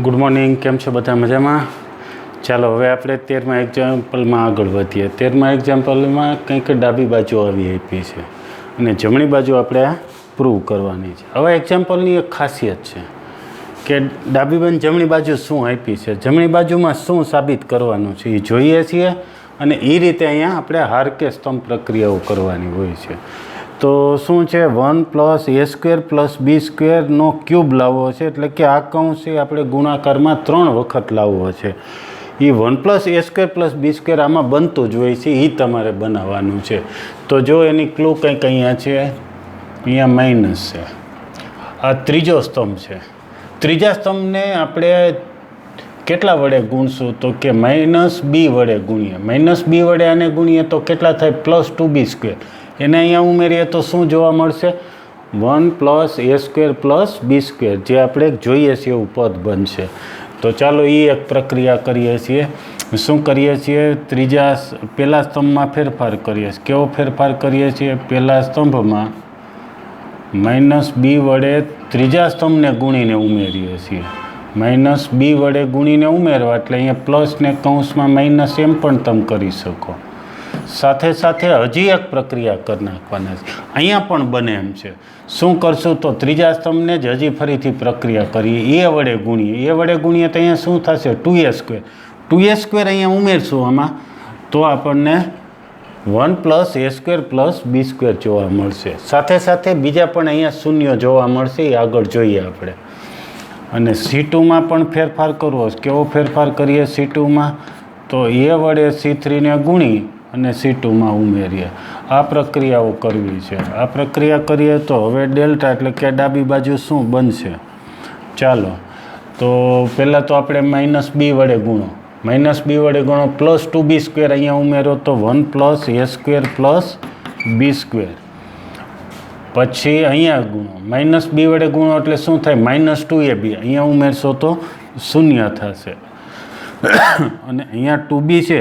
Good morning, કેમ છો બધા મજામાં? ચાલો હવે આપણે 13મા એક્ઝામ્પલમાં આગળ વધીએ. 13મા એક્ઝામ્પલમાં કંઈક ડાબી બાજુ આવી આપી છે અને જમણી બાજુ આપણે આ પ્રૂવ કરવાની છે. હવે એક્ઝામ્પલની એક ખાસિયત છે કે ડાબી બાજુ જમણી બાજુ શું આપી છે, જમણી બાજુમાં શું સાબિત કરવાનું છે એ જોઈએ છીએ અને એ રીતે અહીંયા આપણે હાર કે સ્તંભ પ્રક્રિયાઓ કરવાની હોય છે. તો શું છે, 1 + a² + b² ક્યુબ લાવવો છે, એટલે કે આ કૌંસ એ આપણે ગુણાકારમાં 3 વખત લાવવો છે. એ 1 + a² + b² આમાં બનતું જ હોય છે, એ તમારે બનાવવાનું છે. તો જો એની ક્લુ કંઈક અહીંયા છે, અહીંયા માઇનસ છે. આ ત્રીજો સ્તંભ છે. ત્રીજા સ્તંભને આપણે કેટલા વડે ગુણશું? તો કે -b વડે ગુણીએ. -b વડે આને ગુણીએ તો કેટલા થાય? +2b². એને અહીંયા ઉમેરીએ તો શું જોવા મળશે? 1 + a² + b², જે આપણે જોઈએ છીએ એવું પદ બનશે. તો ચાલો એ એક પ્રક્રિયા કરીએ છીએ. શું કરીએ છીએ? પહેલા સ્તંભમાં ફેરફાર કરીએ છીએ. કેવો ફેરફાર કરીએ છીએ? પહેલા સ્તંભમાં -b વડે ત્રીજા સ્તંભને ગુણીને ઉમેરીએ છીએ. -b વડે ગુણીને ઉમેરવા એટલે અહીંયા પ્લસ ને કૌંસમાં માઇનસ એમ પણ તમે કરી શકો. સાથે સાથે હજી એક પ્રક્રિયા કરી નાખવાના છે. અહીંયા પણ બને એમ છે. શું કરશું? તો ત્રીજા સ્તંભને જ હજી ફરીથી પ્રક્રિયા કરીએ. એ વડે ગુણીએ. એ વડે ગુણીએ તો અહીંયા શું થશે? 2a². 2a² અહીંયા ઉમેરશું આમાં તો આપણને 1 + a² + b² જોવા મળશે. સાથે સાથે બીજા પણ અહીંયા શૂન્ય જોવા મળશે, એ આગળ જોઈએ આપણે. અને C2માં પણ ફેરફાર કરવો. કેવો ફેરફાર કરીએ C2માં? તો a વડે C3ને ગુણી અને C2માં ઉમેરીએ. આ પ્રક્રિયાઓ કરવી છે. આ પ્રક્રિયા કરીએ તો હવે ડેલ્ટા એટલે કે ડાબી બાજુ શું બનશે? ચાલો તો પહેલાં તો આપણે -b વડે ગુણો. -b વડે ગુણો +2b² અહીંયા ઉમેરો તો 1 + a² + b². પછી અહીંયા ગુણો. -b વડે ગુણો એટલે શું થાય? -2ab. અહીંયા ઉમેરશો તો શૂન્ય થશે. અને અહીંયા 2b છે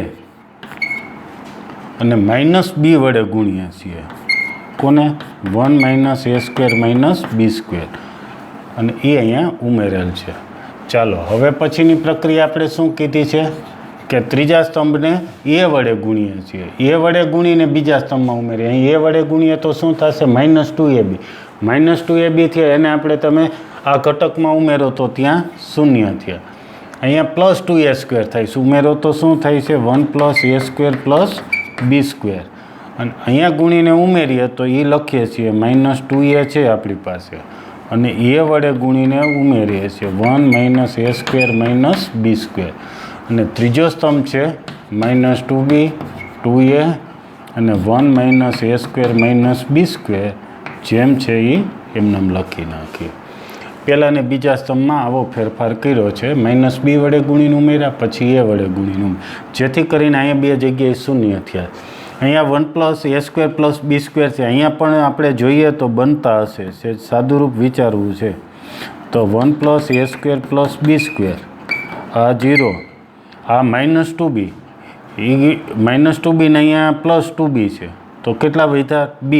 અને -b વડે ગુણીએ છીએ. કોને? 1 - a² - b². અને એ અહીંયા ઉમેરેલ છે. ચાલો હવે પછીની પ્રક્રિયા આપણે શું કીધી છે કે ત્રીજા સ્તંભને a વડે ગુણીએ છીએ. a વડે ગુણીને બીજા સ્તંભમાં ઉમેરીએ. અહીં a વડે ગુણીએ તો શું થશે? -2ab. -2ab થયા એને આપણે તમે આ ઘટકમાં ઉમેરો તો ત્યાં શૂન્ય થયા. અહીંયા +2a² થાય છે. ઉમેરો તો શું થાય છે? 1 + a² + b². અને અહીંયા ગુણીને ઉમેરીએ તો એ લખીએ છીએ -2a છે આપણી પાસે અને a વડે ગુણીને ઉમેરીએ છીએ 1 - a² - b². અને ત્રીજો સ્તંભ છે -2b 2a અને 1 - a² - b². જેમ છે એ એમને લખી નાખીએ. પહેલાં ને બીજા સ્તંભમાં આવો ફેરફાર કર્યો છે. -b વડે ગુણીને ઉમેર્યા, પછી a વડે ગુણીને ઉમેર્યા, જેથી કરીને અહીંયા બે જગ્યાએ શૂન્ય થયા. અહીંયા 1 + a² + b² છે. અહીંયા પણ આપણે જોઈએ તો બનતા હશે. સાદુરૂપ વિચારવું છે તો 1 + a² + b². આ 0, આ -2b, એ -2b ને અહીંયા +2b છે તો કેટલા વધ્યા? b.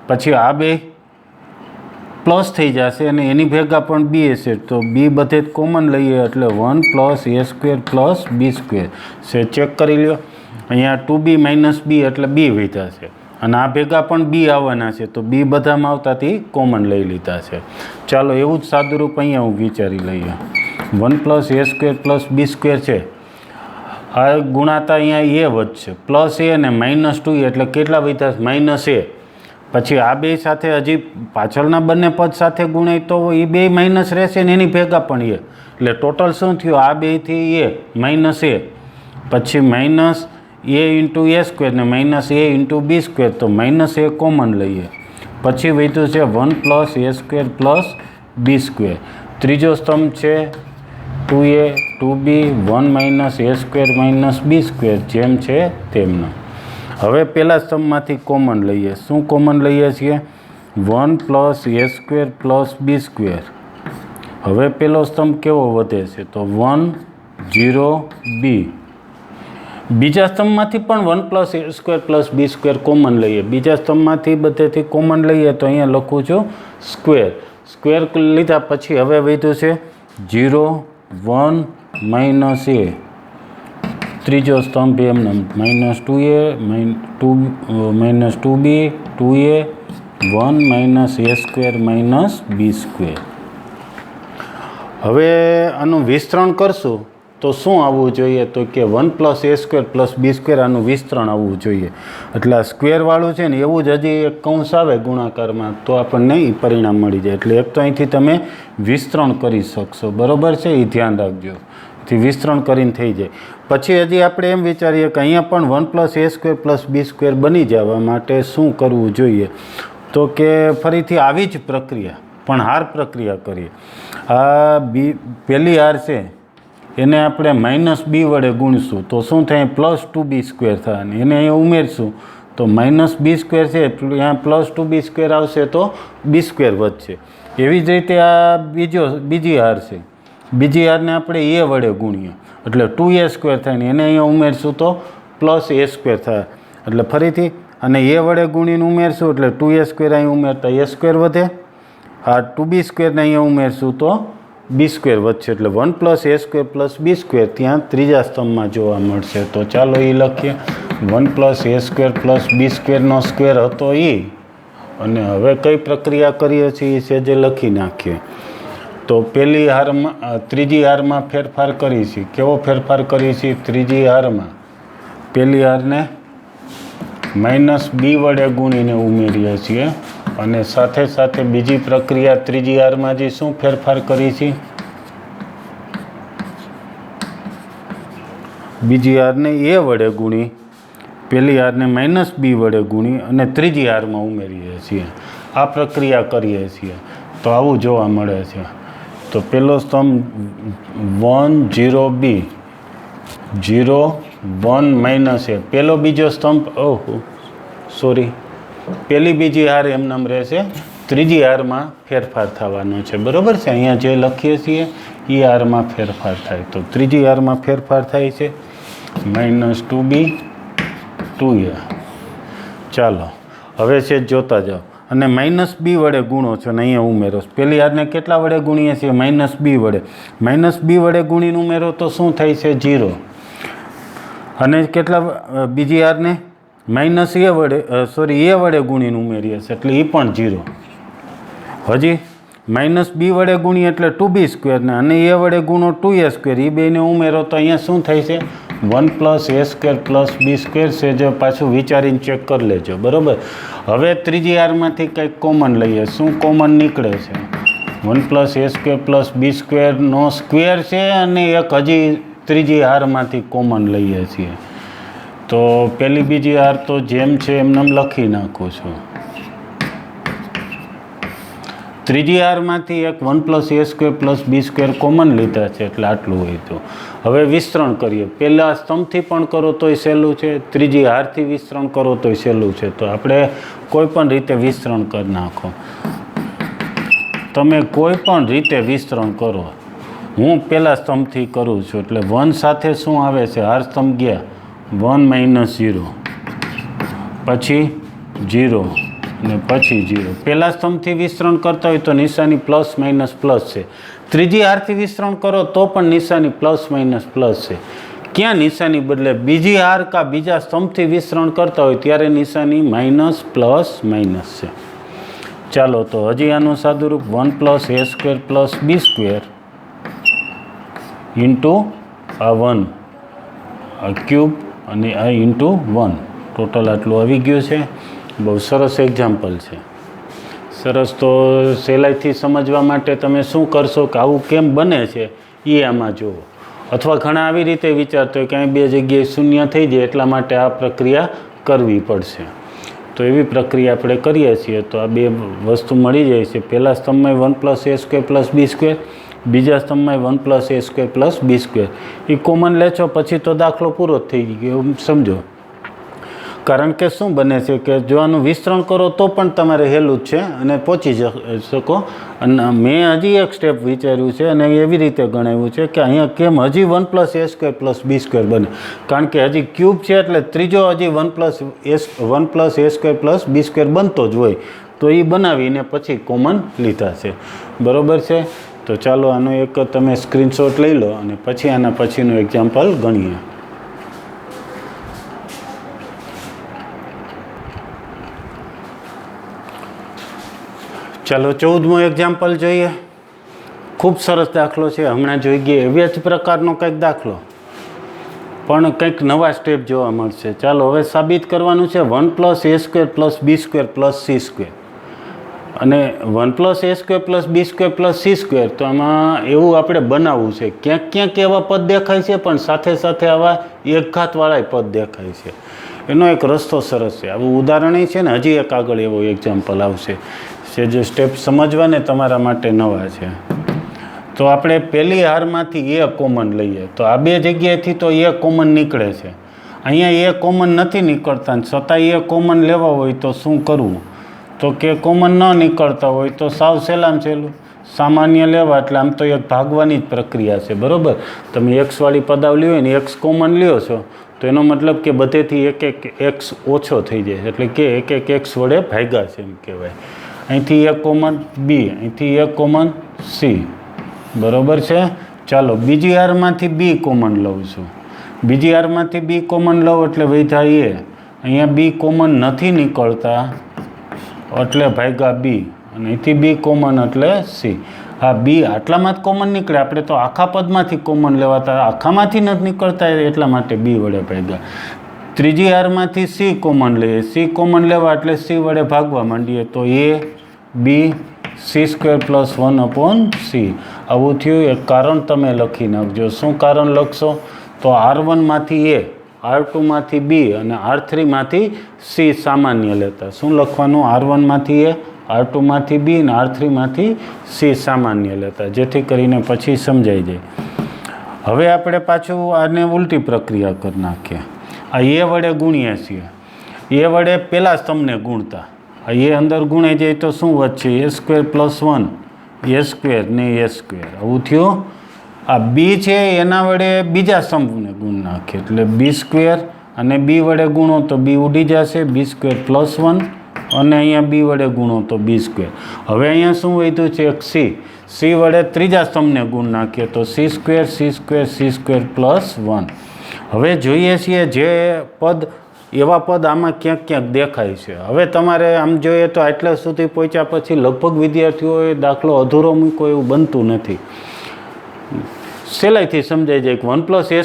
પછી આ બે પ્લસ થઈ જશે અને એની ભેગા પણ b હશે તો b બધે જ કોમન લઈએ એટલે 1 + a² + b² છે. ચેક કરી લ્યો. અહીંયા 2b - b એટલે b વધ્યા છે અને આ ભેગા પણ b આવવાના છે તો b બધામાં આવતાથી કોમન લઈ લીધા છે. ચાલો એવું જ સાદુરૂપ અહીંયા હું વિચારી લઈએ. 1 + a² + b² છે. આ ગુણાતા અહીંયા a વધશે, +a અને -2a એટલે કેટલા વધ્યા? -a. પછી આ બે સાથે હજી પાછળના બંને પદ સાથે ગુણાય તો એ બે માઇનસ રહેશે ને એની ભેગા પણ એ. એટલે ટોટલ શું થયું? આ બેથી a -a, પછી -a × a² ને -a × b². તો -a કોમન લઈએ. પછી વધ્યું છે 1 + a² + b². ત્રીજો સ્તંભ છે 2a 2b 1 - a² - b². જેમ છે તેમનો. હવે પહેલા સ્તંભમાંથી કોમન લઈએ. શું કોમન લઈએ છીએ? 1 + a² + b². હવે પહેલો સ્તંભ કેવો વધે છે? તો 1 0 b. બીજા સ્તંભમાંથી પણ 1 + a² + b² કોમન લઈએ. બીજા સ્તંભમાંથી બધેથી કોમન લઈએ તો અહીંયા લખું છું સ્ક્વેર. સ્ક્વેર લીધા પછી હવે વધ્યું છે 0 1 માઇનસ એ, ત્રીજો સ્તંભ એમને -2a -2b 2a 1 માઇનસ એ સ્ક્વેર માઇનસ બી સ્ક્વેર. હવે આનું વિસ્તરણ કરશું તો શું આવવું જોઈએ? તો કે 1 પ્લસ એ સ્ક્વેર પ્લસ બી સ્ક્વેર આનું વિસ્તરણ આવવું જોઈએ. એટલે આ સ્ક્વેરવાળું છે ને એવું જ હજી એક કૌંસ આવે ગુણાકારમાં તો આપણને એ પરિણામ મળી જાય. એટલે એક તો અહીંથી તમે વિસ્તરણ કરી શકશો, બરાબર છે, એ ધ્યાન રાખજો. થી વિસ્તરણ કરીને થઈ જાય. પછી હજી આપણે એમ વિચારીએ કે અહીંયા પણ 1 પ્લસ એ સ્ક્વેર પ્લસ બી સ્ક્વેર બની જવા માટે શું કરવું જોઈએ? તો કે ફરીથી આવી જ પ્રક્રિયા પણ હાર પ્રક્રિયા કરીએ. આ પહેલી હાર છે એને આપણે -b વડે ગુણીશું તો શું થાય? +2b સ્ક્વેર થાય. અને એને અહીંયા ઉમેરશું તો -b સ્ક્વેર છે ત્યાં +2b સ્ક્વેર આવશે તો b સ્ક્વેર વધશે. એવી જ રીતે આ બીજી હાર છે. બીજી હારને આપણે એ વડે ગુણીએ એટલે 2a સ્ક્વેર થાય ને એને અહીંયા ઉમેરશું તો +a સ્ક્વેર થાય. એટલે ફરીથી અને એ વડે ગુણીને ઉમેરશું એટલે 2a સ્ક્વેર અહીં ઉમેરતા એ સ્ક્વેર વધે. આ 2b સ્ક્વેરને અહીંયા ઉમેરશું તો બી સ્ક્વેર વધશે. એટલે 1 પ્લસ એ સ્ક્વેર પ્લસ બી સ્ક્વેર ત્યાં ત્રીજા સ્તંભમાં જોવા મળશે. તો ચાલો એ લખીએ. 1 પ્લસ એ સ્ક્વેર પ્લસ બી સ્ક્વેરનો સ્ક્વેર હતો એ, અને હવે કઈ પ્રક્રિયા કરીએ છીએ છે જે લખી નાખીએ. તો પહેલી હારમાં ત્રીજી હારમાં ફેરફાર કરી છે. કેવો ફેરફાર કરી છે? ત્રીજી હારમાં પહેલી હારને -b વડે ગુણીને ઉમેરીએ છીએ અને સાથે સાથે બીજી પ્રક્રિયા ત્રીજી હારમાં જે શું ફેરફાર કરી છે? બીજી હારને એ વડે ગુણી પહેલી હારને -b વડે ગુણી અને ત્રીજી હારમાં ઉમેરીએ છીએ. આ પ્રક્રિયા કરીએ છીએ તો આવું જોવા મળે છે. તો પહેલો સ્તંભ 1 0 b 0 1 માઇનસ એ. પહેલો બીજો સ્તંભ સોરી પહેલી બીજી હાર એમનામ રહેશે. ત્રીજી હારમાં ફેરફાર થવાનો છે, બરાબર છે. અહીંયા જે લખીએ છીએ એ હારમાં ફેરફાર થાય. તો ત્રીજી હારમાં ફેરફાર થાય છે -2b 2a. ચાલો હવે છે જોતા જાઓ. અને -b વડે ગુણો છો ને અહીંયા ઉમેરો. પહેલી હારને કેટલા વડે ગુણીએ છીએ? -b વડે. -b વડે ગુણીને ઉમેરો તો શું થાય છે? 0. અને કેટલા બીજી હારને -a વડે એ વડે ગુણીને ઉમેરીએ છીએ એટલે એ પણ 0. હજી -b વડે ગુણીએ એટલે 2b સ્ક્વેરને અને એ વડે ગુણો 2a સ્ક્વેર. એ બેને ઉમેરો તો અહીંયા શું થાય છે? 1 પ્લસ એ સ્ક્વેર પ્લસ બી સ્ક્વેર છે. જે પાછું વિચારીને ચેક કરી લેજો, બરાબર. હવે ત્રીજી હારમાંથી કંઈક કોમન લઈએ. શું કોમન નીકળે છે? 1 પ્લસ એ સ્ક્વેર પ્લસ બી સ્ક્વેરનો સ્ક્વેર છે અને એક હજી ત્રીજી હારમાંથી કોમન લઈએ છીએ. તો પહેલી બીજી હાર તો જેમ છે એમને લખી નાખું છું. ત્રીજી હારમાંથી એક 1 પ્લસ એ સ્ક્વેર પ્લસ બી સ્ક્વેર કોમન લીધા છે એટલે આટલું હોય. તો હવે વિસ્તરણ કરીએ. પહેલા સ્તંભથી પણ કરો તોય સહેલું છે, ત્રીજી હારથી વિસ્તરણ કરો તોય સહેલું છે. તો આપણે કોઈ પણ રીતે વિસ્તરણ કરી નાખો. તમે કોઈ પણ રીતે વિસ્તરણ કરો. હું પહેલા સ્તંભથી કરું છું એટલે 1 સાથે શું આવે છે? હાર સ્તંભ ગયા 1 માઇનસ 0 પછી 0 અને પછી 0. પહેલા સ્તંભથી વિસ્તરણ કરતા હોય તો નિશાની પ્લસ માઇનસ પ્લસ છે. ત્રીજી હારથી વિસ્તરણ કરો તો પણ નિશાની પ્લસ માઇનસ પ્લસ છે. ક્યાં નિશાની બદલે? બીજી હાર કા બીજા સ્તંભથી વિસ્તરણ કરતા હોય ત્યારે નિશાની માઇનસ પ્લસ માઇનસ છે. ચાલો તો હજી આનું સાદુરૂપ 1 પ્લસ એ સ્ક્વેર પ્લસ બી સ્ક્વેર ઇન્ટુ આ 1 આ ક્યુબ અને આ ઇન્ટુ 1. ટોટલ આટલું આવી ગયું છે. બહુ સરસ એક્ઝામ્પલ છે. સરસ. તો સહેલાઈથી સમજવા માટે તમે શું કરશો કે આવું કેમ બને છે એ આમાં જુઓ. અથવા ઘણા આવી રીતે વિચારતો હોય કે અહીં બે જગ્યાએ શૂન્ય થઈ જાય એટલા માટે આ પ્રક્રિયા કરવી પડશે. તો એવી પ્રક્રિયા આપણે કરીએ છીએ તો આ બે વસ્તુ મળી જાય છે. પહેલા સ્તંભમાં 1 પ્લસ એ સ્ક્વેર પ્લસ બી સ્ક્વેર, બીજા સ્તંભમાં 1 પ્લસ એ સ્ક્વેર પ્લસ બી સ્ક્વેર. એ કોમન લેશો પછી તો દાખલો પૂરો જ થઈ ગયો સમજો. કારણ કે શું બને છે કે જો આનું વિસ્તરણ કરો તો પણ તમારે હેલું જ છે અને પહોંચી શકો. અને મેં હજી એક સ્ટેપ વિચાર્યું છે અને એવી રીતે ગણાવ્યું છે કે અહીંયા કેમ હજી 1 પ્લસ એ સ્ક્વેર પ્લસ બી સ્ક્વેર બને. કારણ કે હજી ક્યુબ છે એટલે ત્રીજો હજી 1 પ્લસ એ સ્ક્વેર પ્લસ બી સ્ક્વેર બનતો જ હોય. તો એ બનાવીને પછી કોમન લીધા છે, બરાબર છે. તો ચાલો આનો એક તમે સ્ક્રીનશોટ લઈ લો અને પછી આના પછીનું એક્ઝામ્પલ ગણીએ. ચાલો 14મો એક્ઝામ્પલ જોઈએ. ખૂબ સરસ દાખલો છે, હમણાં જોઈ ગયા એવી જ પ્રકારનો કંઈક દાખલો પણ કંઈક નવા સ્ટેપ જોવા મળશે. ચાલો હવે સાબિત કરવાનું છે 1 + a² + b² + c². અને 1 + a² + b² + c², તો આમાં એવું આપણે બનાવવું છે. ક્યાંક ક્યાંક એવા પદ દેખાય છે પણ સાથે સાથે આવા એકઘાતવાળા પદ દેખાય છે. એનો એક રસ્તો સરસ છે. આવું ઉદાહરણ છે ને, હજી એક આગળ એવો એક્ઝામ્પલ આવશે છે જે સ્ટેપ સમજવા ને તમારા માટે નવા છે. તો આપણે પહેલી હારમાંથી એ કોમન લઈએ તો આ બે જગ્યાએથી તો એ કોમન નીકળે છે. અહીંયા એ કોમન નથી નીકળતા, છતાં એ કોમન લેવા હોય તો શું કરવું? તો કે કોમન ન નીકળતા હોય તો સાવ સહેલામ સહેલું સામાન્ય લેવા, એટલે આમ તો એક ભાગવાની જ પ્રક્રિયા છે. બરાબર, તમે એક્સવાળી પદાવલી હોય ને એક્સ કોમન લ્યો છો તો એનો મતલબ કે બધેથી એક એક એક્સ ઓછો થઈ જાય, એટલે કે એક એક એક્સ વડે ભાગ્યા છે એમ કહેવાય. અહીંથી એક કોમન બી, અહીંથી એક કોમન સી. બરાબર છે. ચાલો બીજી હારમાંથી બી કોમન લઉં છું. બીજી હારમાંથી બી કોમન લઉં એટલે વૈધા એ. અહીંયા બી કોમન નથી નીકળતા એટલે ભાગ્યા બી, અને અહીંથી બી કોમન એટલે સી. હા, બી આટલામાં જ કોમન નીકળે. આપણે તો આખા પદમાંથી કોમન લેવાતા, આખામાંથી નથી નીકળતા એટલા માટે બી વડે ભાગ્યા. ત્રીજી હારમાંથી સી કોમન લઈએ. સી કોમન લેવા એટલે સી વડે ભાગવા માંડીએ તો એ બી c² + 1/c. આવું થયું. એક કારણ તમે લખી નાખજો. શું કારણ લખશો? તો R1માંથી એ, R2માંથી બી અને R3માંથી સી સામાન્ય લેતા. શું લખવાનું? R1માંથી એ, R2માંથી બી અને R3માંથી સી સામાન્ય લેતા, જેથી કરીને પછી સમજાઈ જાય. હવે આપણે પાછું આને ઉલટી પ્રક્રિયા કરી નાખીએ. આ એ વડે ગુણીએ છીએ. એ વડે પહેલાં સ્તંભને ગુણતા. એ અંદર ગુણાઈ જાય તો શું વધશે? a² + 1, a² ને a². આવું થયું. આ બી છે એના વડે બીજા સ્તંભને ગુણ નાખીએ એટલે b² અને બી વડે ગુણો તો બી ઉડી જશે, b² + 1, અને અહીંયા બી વડે ગુણો તો b². હવે અહીંયા શું વધ્યું છે? એક સી. સી વડે ત્રીજા સ્તંભને ગુણ નાખીએ તો c² + 1. હવે જોઈએ છીએ જે પદ, એવા પદ આમાં ક્યાંક ક્યાંક દેખાય છે. હવે તમારે આમ જોઈએ તો આટલા સુધી પહોંચ્યા પછી લગભગ વિદ્યાર્થીઓએ દાખલો અધૂરો મૂકો એવું બનતું નથી. સહેલાઈથી સમજાઈ જાય કે 1 + a²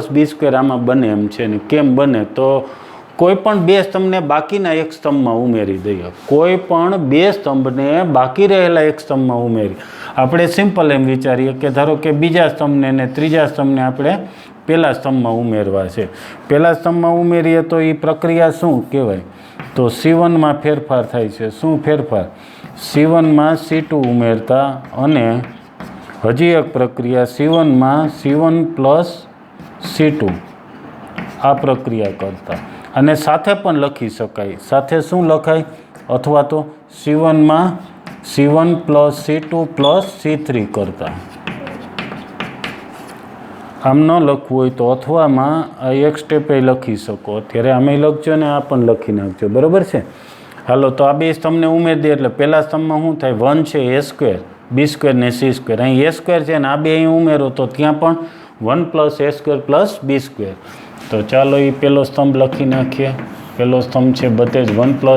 + b² આમાં બને એમ છે. ને કેમ બને? તો કોઈ પણ બે સ્તંભને બાકીના એક સ્તંભમાં ઉમેરી દઈએ. કોઈ પણ બે સ્તંભને બાકી રહેલા એક સ્તંભમાં ઉમેરી. આપણે સિમ્પલ એમ વિચારીએ કે ધારો કે બીજા સ્તંભને ને ત્રીજા સ્તંભને આપણે પહેલા સ્તંભમાં ઉમેરવા છે. પહેલા સ્તંભમાં ઉમેરીએ તો એ પ્રક્રિયા શું કહેવાય? તો C1માં ફેરફાર થાય છે. શું ફેરફાર? C1માં C2 ઉમેરતા, અને હજી એક પ્રક્રિયા C1માં C1 + C2 આ પ્રક્રિયા કરતા. અને સાથે પણ લખી શકાય. સાથે શું લખાય? અથવા તો C1માં C1 + C2 + C3 કરતા. આમ ન લખવું હોય તો અથવામાં આ એક સ્ટેપે લખી શકો. અત્યારે આમે લખજો ને આ પણ લખી નાખજો. બરાબર છે. હાલો, તો આ બે સ્તંભને ઉમેરી દે એટલે પહેલા સ્તંભમાં શું થાય? 1 છે a², b² ને c². અહીં a² છે ને આ બે અહીં ઉમેરો તો ત્યાં પણ 1 + a² + b². તો ચાલો એ પહેલો સ્તંભ લખી નાખીએ. પહેલો સ્તંભ છે બધે જ 1 + a²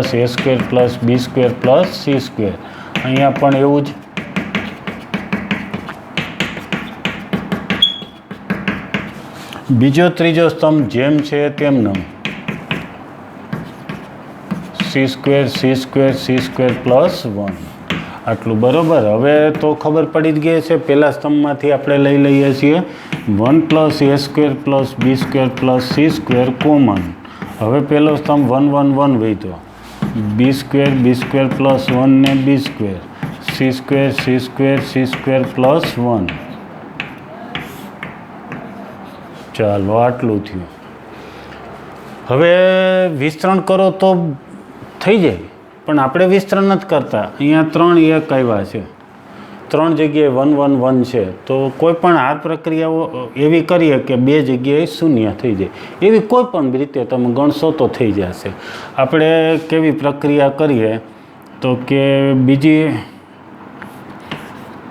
+ b² + c². અહીંયા પણ એવું જ. બીજો ત્રીજો સ્તંભ જેમ છે તેમનો c² c² + 1. આટલું બરાબર. હવે તો ખબર પડી જ ગઈ છે. પહેલા સ્તંભમાંથી આપણે લઈ લઈએ છીએ 1 + a² + b² + c² કોમન. હવે પહેલો સ્તંભ 1 1 1 વધ્યો. b² + 1 ને b², c² + 1. ચાલો આટલું થયું. હવે વિસ્તરણ કરો તો થઈ જાય, પણ આપણે વિસ્તરણ નથી કરતા. અહીંયા 3 1 આવ્યા છે, 3 જગ્યાએ 1 1 1 છે. તો કોઈ પણ આ પ્રક્રિયાઓ એવી કરીએ કે 2 જગ્યાએ 0 થઈ જાય. એવી કોઈ પણ રીતે તમે ગણશો તો થઈ જશે. આપણે કેવી પ્રક્રિયા કરીએ તો કે બીજી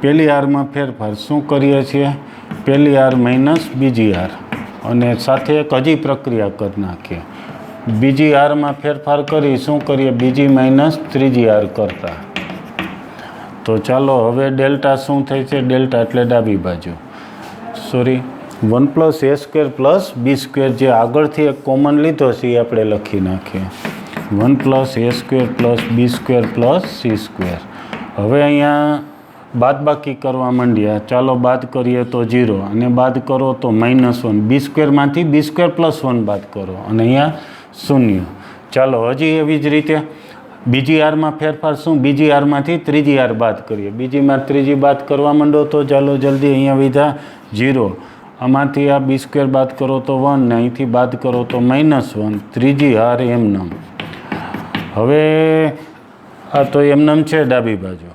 પહેલી આરમાં ફેરફાર શું કરીએ છીએ, પહેલી આર માઇનસ બીજી આર, અને સાથે એક હજી પ્રક્રિયા કરી નાખીએ, બીજી આરમાં ફેરફાર કરી શું કરીએ, બીજી માઇનસ ત્રીજી આર કરતા. તો ચાલો હવે ડેલ્ટા શું થાય છે, ડેલ્ટા એટલે ડાબી બાજુ, સોરી 1 + a² + b² જે આગળથી એક કોમન લીધો છે એ આપણે લખી નાખીએ, 1 + a² + b² + c². હવે અહીંયા બાદબાકી કરવા માંડ્યા, ચાલો બાદ કરીએ તો 0 અને બાદ કરો તો -1, b² માંથી b² + 1 બાદ કરો અને અહીંયા 0. ચાલો હજી એવી જ રીતે બીજી આરમાં ફેરફાર શું, બીજી આરમાંથી ત્રીજી આર બાદ કરીએ, બીજીમાં ત્રીજી બાદ કરવા માંડો તો ચાલો જલ્દી, અહીંયા વિધા 0, આમાંથી આ b² બાદ કરો તો 1 ને અહીંથી બાદ કરો તો -1, ત્રીજી આર એમનમ. હવે આ તો એમનમ છે ડાબી બાજુ,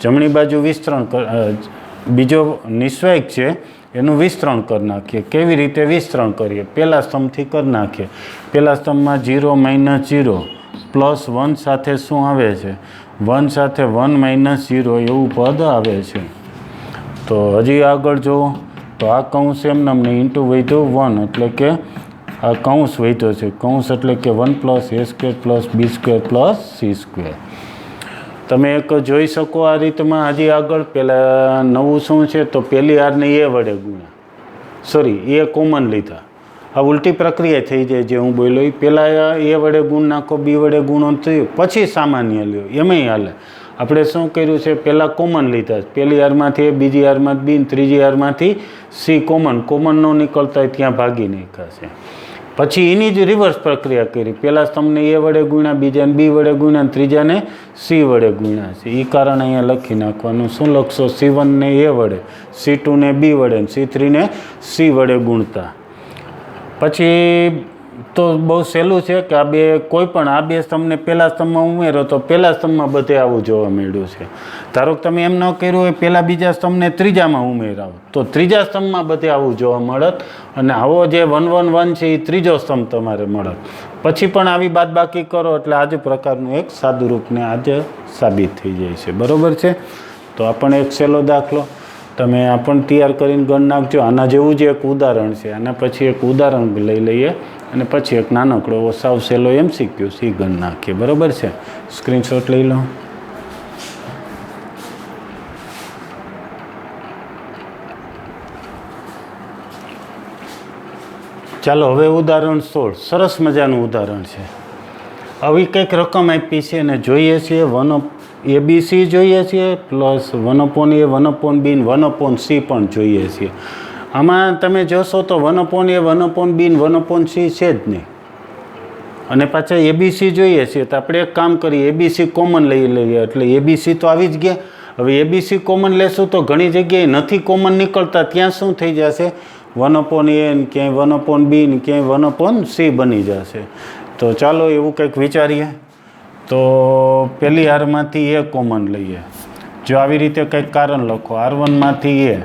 જમણી બાજુ વિસ્તરણ બીજો નિસ્વાયક છે એનું વિસ્તરણ કરી નાખીએ. કેવી રીતે વિસ્તરણ કરીએ, પહેલા સ્તંભથી કરી નાખીએ. પહેલા સ્તંભમાં 0 -0 +1 સાથે શું આવે છે, 1 સાથે 1 - 0 એવું પદ આવે છે. તો હજી આગળ જુઓ તો આ કૌંસ એમનામ ને ઇન્ટુ વધ્યું 1 એટલે કે આ કૌંસ વધ્યો છે, કૌંસ એટલે કે 1 + a² + b² + c². તમે એક જોઈ શકો આ રીતમાં. હજી આગળ પહેલાં નવું શું છે તો પહેલી આરને એ વડે ગુણ્યા, સોરી એ કોમન લીધા, આ ઉલટી પ્રક્રિયા થઈ જાય જે હું બોલ્યો એ. પહેલાં એ વડે ગુણ નાખો, બી વડે ગુણો થયું, પછી સામાન્ય લ્યો, એમાંય હાલે. આપણે શું કર્યું છે, પહેલાં કોમન લીધા, પહેલી આરમાંથી એ, બીજી આરમાંથી બી, ત્રીજી આરમાંથી સી કોમન ન નીકળતા હોય ત્યાં ભાગી નાખ્યા છે. પછી એની જ રિવર્સ પ્રક્રિયા કરી, પહેલાં સ્તંભને એ વડે ગુણ્યા, બીજાને બી વડે ગુણ્યા, ત્રીજાને સી વડે ગુણ્યા છે. એ કારણ અહીંયા લખી નાખવાનું. શું લખશો, C1 ને એ વડે, C2 ને બી વડે, C3 ને સી વડે ગુણતા. પછી તો બહુ સહેલું છે કે આ બે કોઈ પણ આ બે સ્તંભને પહેલા સ્તંભમાં ઉમેરો તો પહેલા સ્તંભમાં બધે આવું જોવા મળ્યું છે. ધારો કે તમે એમ ન કર્યું હોય, પહેલાં બીજા સ્તંભને ત્રીજામાં ઉમેરાવો તો ત્રીજા સ્તંભમાં બધે આવું જોવા મળત, અને આવો જે 1 1 1 છે એ ત્રીજો સ્તંભ તમારે મળત. પછી પણ આવી બાદબાકી કરો એટલે આ જ પ્રકારનું એક સાદુરૂપને આજે સાબિત થઈ જાય છે. બરાબર છે. તો આ પણ એક સહેલો દાખલો તમે આ પણ તૈયાર કરીને ગણ નાખજો. આના જેવું જ એક ઉદાહરણ છે, આના પછી એક ઉદાહરણ લઈ લઈએ અને પછી એક નાનકડો સાવ સહેલો MCQ એ ગણ નાખીએ. બરાબર છે. સ્ક્રીનશોટ લઈ લો. ચાલો હવે ઉદાહરણ 16, સરસ મજાનું ઉદાહરણ છે. આવી કંઈક રકમ આપી છે અને જોઈએ છીએ ABC જોઈએ છીએ પ્લસ 1/A 1/B 1/C પણ જોઈએ છીએ. આમાં તમે જોશો તો 1/A 1/B 1/C છે જ નહીં, અને પાછા ABC જોઈએ છીએ તો આપણે એક કામ કરીએ, ABC કોમન લઈ લઈએ એટલે ABC તો આવી જ ગયા. હવે ABC કોમન લેશું તો ઘણી જગ્યાએ નથી કોમન નીકળતા, ત્યાં શું થઈ જશે, 1/A ને ક્યાંય 1/B ને ક્યાંય 1/C બની જશે. તો ચાલો એવું કંઈક વિચારીએ. તો પહેલી આરમાંથી એ કોમન લઈએ. જો આવી રીતે કંઈક કારણ લખો, R1 માંથી A,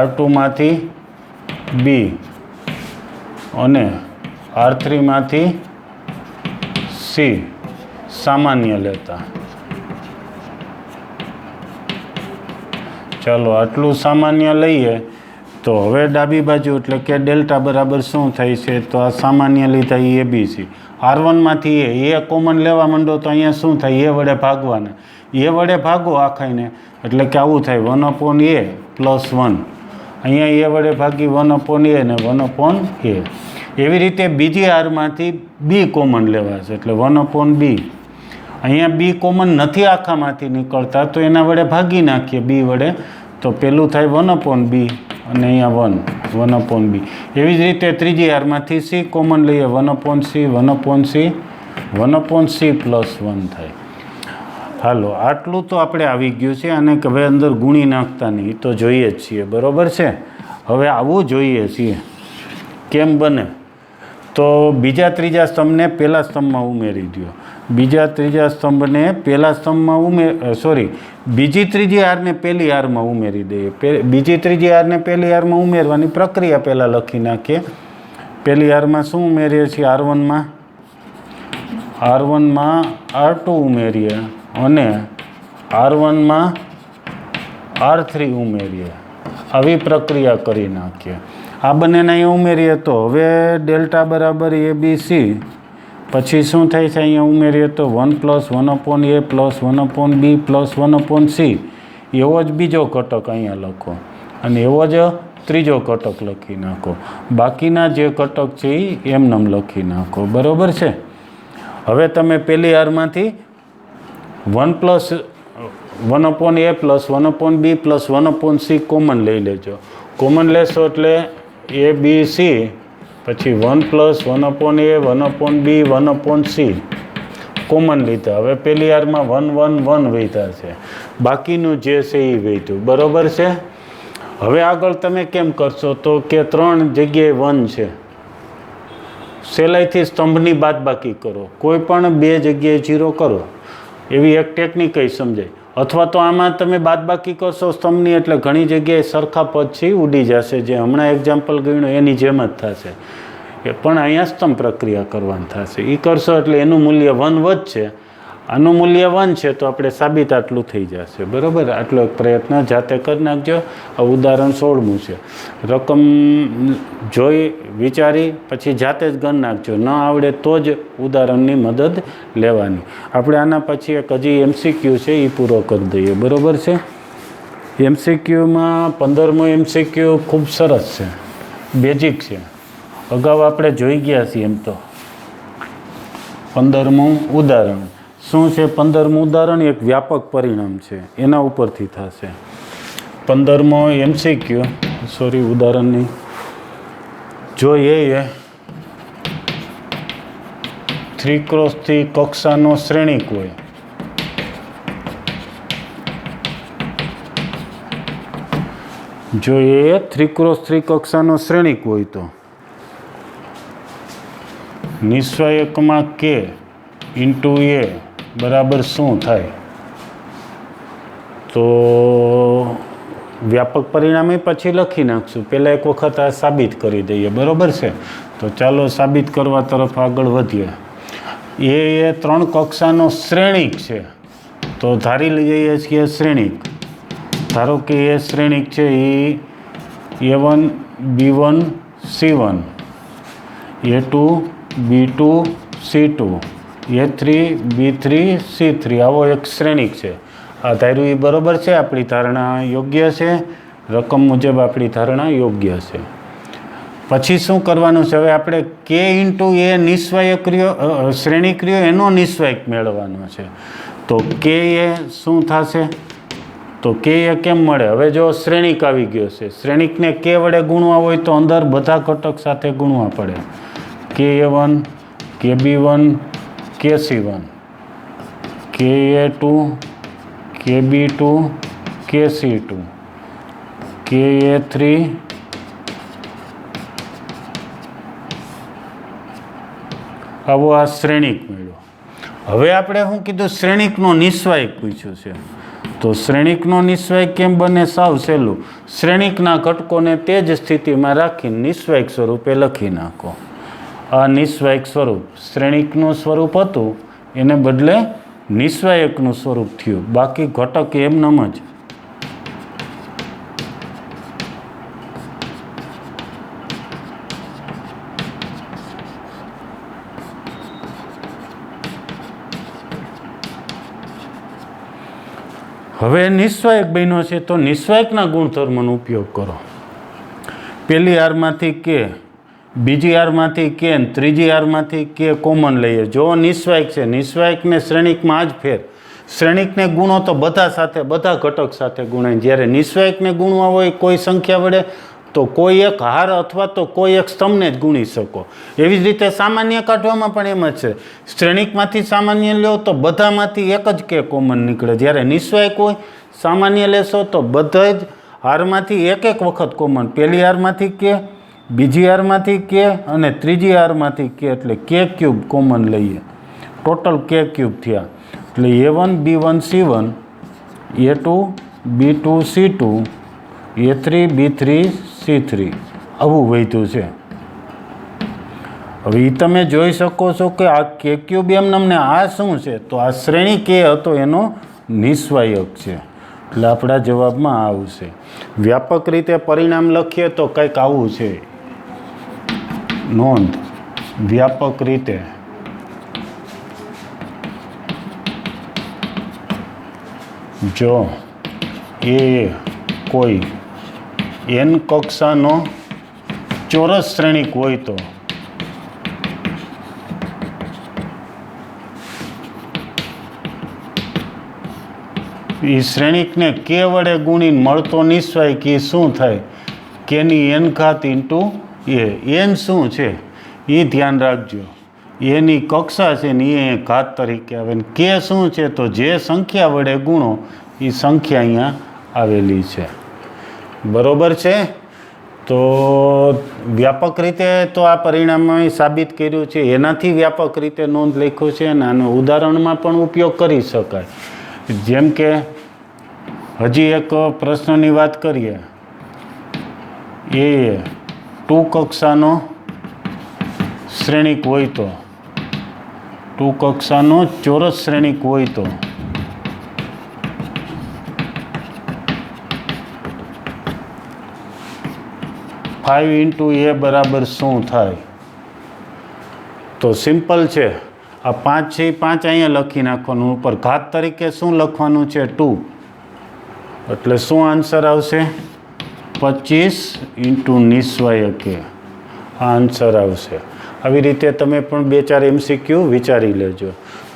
R2 માંથી B અને R3 માંથી C સામાન્ય લેતા. ચાલો આટલું સામાન્ય લઈએ તો હવે ડાબી બાજુ એટલે કે ડેલ્ટા બરાબર શું થાય છે, તો આ સામાન્ય લીધા એ ABC. R1 માંથી એ કોમન લેવા માંડો તો અહીંયા શું થાય, એ વડે ભાગવાના, એ વડે ભાગો આખાઈને એટલે કે આવું થાય 1/A + 1. અહીંયા એ વડે ભાગી 1/A ને 1/A. એવી રીતે બીજી આરમાંથી B કોમન લેવાશે એટલે 1/B. અહીંયા B કોમન નથી આખામાંથી નીકળતા તો એના વડે ભાગી નાખીએ B વડે, તો પેલું થાય 1/B અને અહીંયા 1/B. એવી જ રીતે ત્રીજી આરમાંથી C કોમન લઈએ, 1/C 1/C 1/C + 1 થાય. હાલો આટલું તો આપણે આવી ગયું છે, અને હવે અંદર ગુણી નાખતા નહીં તો જોઈએ જ છીએ. બરાબર છે. હવે આવું જોઈએ છીએ કેમ બને, તો બીજા ત્રીજા સ્તંભને પહેલા સ્તંભમાં ઉમેરી દો, બીજા ત્રીજા સ્તંભને પહેલા સ્તંભમાં બીજી ત્રીજી આરને પહેલી આરમાં ઉમેરી દઈએ. બીજી ત્રીજી આરને પહેલી આરમાં ઉમેરવાની પ્રક્રિયા પહેલાં લખી નાખીએ. પહેલી આરમાં શું ઉમેરીએ છીએ, R1માં R2 ઉમેરીએ અને R1માં R3 ઉમેરીએ, આવી પ્રક્રિયા કરી નાખીએ. આ બંનેને અહીંયા ઉમેરીએ તો હવે ડેલ્ટા બરાબર ABC, પછી શું થાય છે અહીંયા ઉમેરીએ તો 1 + 1/a + 1/b + 1/c, એવો જ બીજો ઘટક અહીંયા લખો અને એવો જ ત્રીજો ઘટક લખી નાખો. બાકીના જે ઘટક છે એ એમનેમ લખી નાખો. બરાબર છે. હવે તમે પહેલી હારમાંથી 1 + 1/a + 1/b + 1/c કોમન લઈ લેજો. કોમન લેશો એટલે ABC, પછી 1 + 1/a 1/b 1/c કોમન લીધા. હવે પહેલી હારમાં 1 1 1 વધ્યા છે, બાકીનું જે છે એ વધ્યું. બરાબર છે. હવે આગળ તમે કેમ કરશો તો કે 3 જગ્યાએ 1 છે, સહેલાઈથી સ્તંભની બાદબાકી કરો. કોઈ પણ 2 જગ્યાએ 0 કરો, એવી એક ટેકનિક સમજાય. અથવા તો આમાં તમે બાદબાકી કરશો સ્તંભની એટલે ઘણી જગ્યાએ સરખા પદ છે ઉડી જશે, જે હમણાં એક્ઝામ્પલ ગણ્યું એની જેમ જ થશે. પણ અહીંયા સ્તંભ પ્રક્રિયા કરવાની થશે. એ કરશો એટલે એનું મૂલ્ય 1 વધશે, આનું મૂલ્ય 1 છે તો આપણે સાબિત આટલું થઈ જશે. બરાબર. આટલો એક પ્રયત્ન જાતે કરી નાખજો. આ ઉદાહરણ 16મું છે. રકમ જોઈ વિચારી પછી જાતે જ ગણ નાખજો. ન આવડે તો જ ઉદાહરણની મદદ લેવાની. આપણે આના પછી એક હજી MCQ છે એ પૂરો કરી દઈએ. બરાબર છે. MCQમાં 15મો MCQ ખૂબ સરસ છે, બેઝિક છે. અગાઉ આપણે જોઈ ગયા છીએ. એમ તો 15મું ઉદાહરણ શું છે? 15મું ઉદાહરણ એક વ્યાપક પરિણામ છે, એના ઉપરથી થશે. 15મો MCQ ઉદાહરણની જોઈએ. 3x3 કક્ષાનો શ્રેણિક હોય, જો એ 3x3 કક્ષાનો શ્રેણિક હોય તો નિશ્ચયકમાં K × A બરાબર શું થાય? તો વ્યાપક પરિણામે પછી લખી નાખશું. પહેલાં એક વખત આ સાબિત કરી દઈએ. બરાબર છે. તો ચાલો સાબિત કરવા તરફ આગળ વધીએ. એ 3 કક્ષાનો શ્રેણિક છે, તો ધારી લઈએ છીએ શ્રેણિક. ધારો કે એ શ્રેણિક છે એ A1 B1 C1, A2 B2 C2, A3 B3 C3 આવો એક શ્રેણિક છે. આ ધાર્યું એ બરાબર છે. આપણી ધારણા યોગ્ય છે. રકમ મુજબ આપણી ધારણા યોગ્ય છે. પછી શું કરવાનું છે? હવે આપણે K × A નિશ્ચયક રહ્યો, શ્રેણિક રહ્યો એનો નિશ્ચયક મેળવવાનો છે. તો K એ શું થશે? તો K એ કેમ મળે? હવે જો શ્રેણિક આવી ગયો છે, શ્રેણિકને K વડે ગુણવા હોય તો અંદર બધા ઘટક સાથે ગુણવા પડે. KA1 KB1 KC1 KA2 KB2 KC2 KA3 આવો આ શ્રેણિક મેળવો. હવે આપણે શું કીધું? શ્રેણિકનો નિશ્ચયક પૂછ્યું છે. તો શ્રેણિકનો નિશ્ચયક કેમ બને? સાવ સહેલું. શ્રેણિકના ઘટકોને તે જ સ્થિતિમાં રાખીને નિશ્ચયક સ્વરૂપે લખી નાખો. આ નિશ્ચયક સ્વરૂપ શ્રેણિકનું સ્વરૂપ હતું, એને બદલે નિશ્ચયકનું સ્વરૂપ થયું. બાકી ઘટક એમનેમ જ. હવે નિશ્ચયક બન્યો છે તો નિશ્ચયકના ગુણધર્મનો ઉપયોગ કરો. પહેલી હારમાંથી K, બીજી હારમાંથી K, ત્રીજી હારમાંથી K કોમન લઈએ. જો નિશ્ચયક છે, નિશ્ચયકને શ્રેણિકમાં આ જ ફેર. શ્રેણિકને ગુણો તો બધા સાથે, બધા ઘટક સાથે ગુણાય. જ્યારે નિશ્ચયકને ગુણવા હોય કોઈ સંખ્યા વડે તો કોઈ એક હાર અથવા તો કોઈ એક સ્તંભને જ ગુણી શકો. એવી જ રીતે સામાન્ય કાઢવામાં પણ એમ જ છે. શ્રેણિકમાંથી સામાન્ય લો તો બધામાંથી એક જ K કોમન નીકળે. જ્યારે નિશ્ચયક હોય સામાન્ય લેશો તો બધા જ હારમાંથી એક એક વખત કોમન. પહેલી હારમાંથી K, બીજી હારમાંથી K અને ત્રીજી હારમાંથી K, એટલે K³ કોમન લઈએ. ટોટલ K³ થયા. એટલે A1 B1 C1, A2 B2 C2, A3 B3 C3 આવું વધ્યું છે. હવે એ તમે જોઈ શકો છો કે આ K³ એમને આ શું છે? તો આ શ્રેણી K હતો એનો નિશ્ચયક છે. એટલે આપણા જવાબમાં આવશે. વ્યાપક રીતે પરિણામ લખીએ તો કંઈક આવું છે. નોંધ, વ્યાપક રીતે જો એ કોઈ n કક્ષાનો ચોરસ શ્રેણિક હોય તો એ શ્રેણિકને કે વડે ગુણીને મળતો નિશ્ચય કે શું થાય? કેની n ઘાત ઇન્ટુ એ. n શું છે એ ધ્યાન રાખજો. એની કક્ષા છે ને એ ઘાત તરીકે આવે ને કે શું છે તો જે સંખ્યા વડે ગુણો એ સંખ્યા અહીંયા આવેલી છે. બરોબર છે. તો વ્યાપક રીતે તો આ પરિણામમાં સાબિત કર્યું છે. એનાથી વ્યાપક રીતે નોંધ લખ્યું છે અને આનો ઉદાહરણમાં પણ ઉપયોગ કરી શકાય. જેમ કે હજી એક પ્રશ્નની વાત કરીએ. એ 2 કક્ષાનો શ્રેણિક હોય તો 2 કક્ષાનો ચોરસ શ્રેણિક હોય તો 5 ઇન્ટુ એ બરાબર શું થાય? તો સિમ્પલ છે. આ 5 છે એ 5 અહીંયા લખી નાખવાનું. ઉપર ઘાત તરીકે શું લખવાનું છે? 2. એટલે શું આન્સર આવશે? 25 ઇન્ટુ નિશ્ચય કે. આ આન્સર આવશે. આવી રીતે તમે પણ 2-4 MCQ વિચારી લેજો.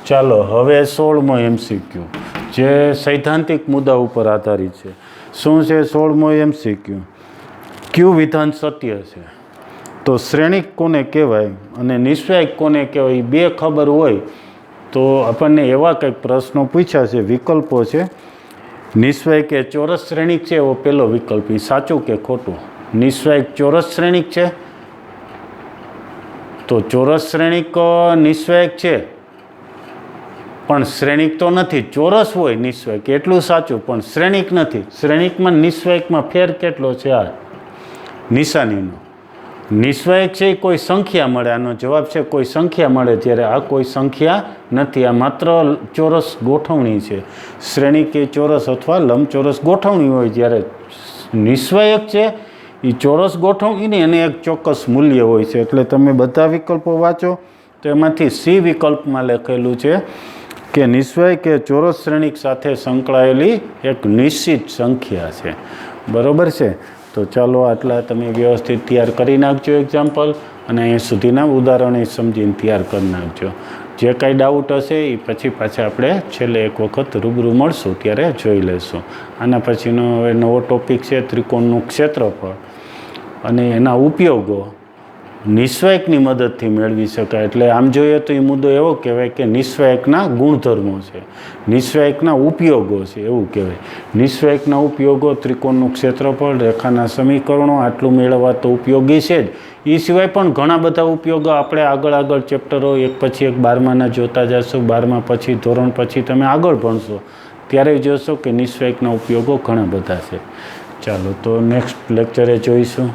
ચાલો હવે 16મો MCQ જે સૈદ્ધાંતિક મુદ્દા ઉપર આધારિત છે. શું છે 16મો MCQ? ક્યુ વિધાન સત્ય છે તો શ્રેણિક કોને કહેવાય અને નિશ્ચયક કોને કહેવાય? બે ખબર હોય તો આપણને એવા કંઈક પ્રશ્નો પૂછ્યા છે. વિકલ્પો છે. નિશ્ચયક એ ચોરસ શ્રેણિક છે એવો પહેલો વિકલ્પ. એ સાચું કે ખોટું? નિશ્ચયક ચોરસ શ્રેણિક છે તો ચોરસ શ્રેણિક નિશ્ચયક છે પણ શ્રેણિક તો નથી. ચોરસ હોય નિશ્ચયક એટલું સાચું પણ શ્રેણિક નથી. શ્રેણિકમાં નિશ્ચયકમાં ફેર કેટલો છે? આ નિશાનીનો. નિશ્ચયક છે કોઈ સંખ્યા મળે. આનો જવાબ છે કોઈ સંખ્યા મળે. જ્યારે આ કોઈ સંખ્યા નથી. આ માત્ર ચોરસ ગોઠવણી છે. શ્રેણિક એ ચોરસ અથવા લંબચોરસ ગોઠવણી હોય. જ્યારે નિશ્ચયક છે એ ચોરસ ગોઠવણીની અને એક ચોક્કસ મૂલ્ય હોય છે. એટલે તમે બધા વિકલ્પો વાંચો તો એમાંથી સી વિકલ્પમાં લખેલું છે કે નિશ્ચયક એ ચોરસ શ્રેણિક સાથે સંકળાયેલી એક નિશ્ચિત સંખ્યા છે. બરોબર છે. તો ચાલો આટલા તમે વ્યવસ્થિત તૈયાર કરી નાખજો એક્ઝામ્પલ અને અહીંયા સુધીના ઉદાહરણો સમજીને તૈયાર કરી નાખજો. જે કાંઈ ડાઉટ હશે એ પછી પાછા આપણે છેલ્લે એક વખત રૂબરૂ મળશું ત્યારે જોઈ લઈશું. આના પછીનો હવે નવો ટોપિક છે ત્રિકોણનું ક્ષેત્રફળ અને એના ઉપયોગો નિશ્ચયકની મદદથી મેળવી શકાય. એટલે આમ જોઈએ તો એ મુદ્દો એવો કહેવાય કે નિશ્ચયકના ગુણધર્મો છે, નિશ્ચયકના ઉપયોગો છે એવું કહેવાય. નિશ્ચયકના ઉપયોગો ત્રિકોણનું ક્ષેત્રફળ, રેખાના સમીકરણો આટલું મેળવવા તો ઉપયોગી છે જ. એ સિવાય પણ ઘણા બધા ઉપયોગો આપણે આગળ ચેપ્ટરો એક પછી એક 12માના જોતા જશો. 12મા પછી ધોરણ પછી તમે આગળ ભણશો ત્યારે જોશો કે નિશ્ચયકના ઉપયોગો ઘણા બધા છે. ચાલો તો નેક્સ્ટ લેક્ચરે જોઈશું.